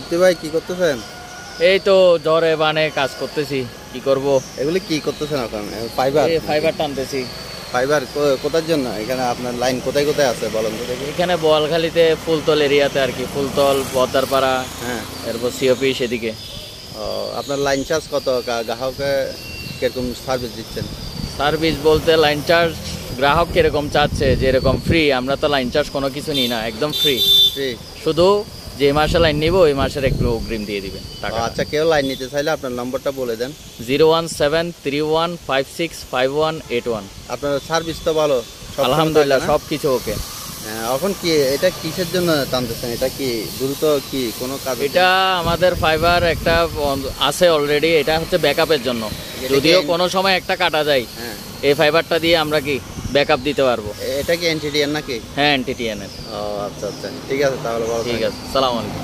তুই ভাই কি করতেছেন? এই তো জ্বরে বানে কাজ করতেছি, কি করব। এগুলি কি করতেছেন এখন? Fibre fibre টানতেছি। ফাইবার কোথার জন্য? এখানে আপনার লাইন কোথায় কোথায় আছে বলেন তো দেখি। এখানে বোয়ালখালীতে ফুলতল এরিয়াতে আর কি, ফুলতল বদারপাড়া, হ্যাঁ। এরপর সিওপি সেদিকে। ও, আপনার লাইন চার্জ কত? গ্রাহকে কিরকম সার্ভিস দিচ্ছেন? সার্ভিস বলতে লাইন চার্জ গ্রাহক কিরকম চাচ্ছে, যেরকম ফ্রি। আমরা তো লাইন চার্জ কোনো কিছু নিই না, একদম ফ্রি। ফ্রি? শুধু যে মাসে লাইন নিব ওই মাসের একটু অগ্রিম দিয়ে দিবেন টাকা। আচ্ছা, কেউ লাইন নিতে চাইলে আপনার নম্বরটা বলে দেন। 01731565181। আপনার সার্ভিস তো ভালো? আলহামদুলিল্লাহ, সব কিছু ওকে। এখন কি এটা কিসের জন্য টানতেছেন? এটা কি দ্রুত কি কোনো কাজ? এটা আমাদের ফাইবার একটা আছে অলরেডি, এটা হচ্ছে ব্যাকআপের জন্য। যদিও কোনো সময় একটা কাটা যায়, হ্যাঁ, এই ফাইবারটা দিয়ে আমরা কি ব্যাকআপ দিতে পারবো। এটা কি এনটিডিএন নাকি? হ্যাঁ, এনটিটিএন এর। ও আচ্ছা আচ্ছা, ঠিক আছে তাহলে। ঠিক আছে, সালাম আলাইকুম।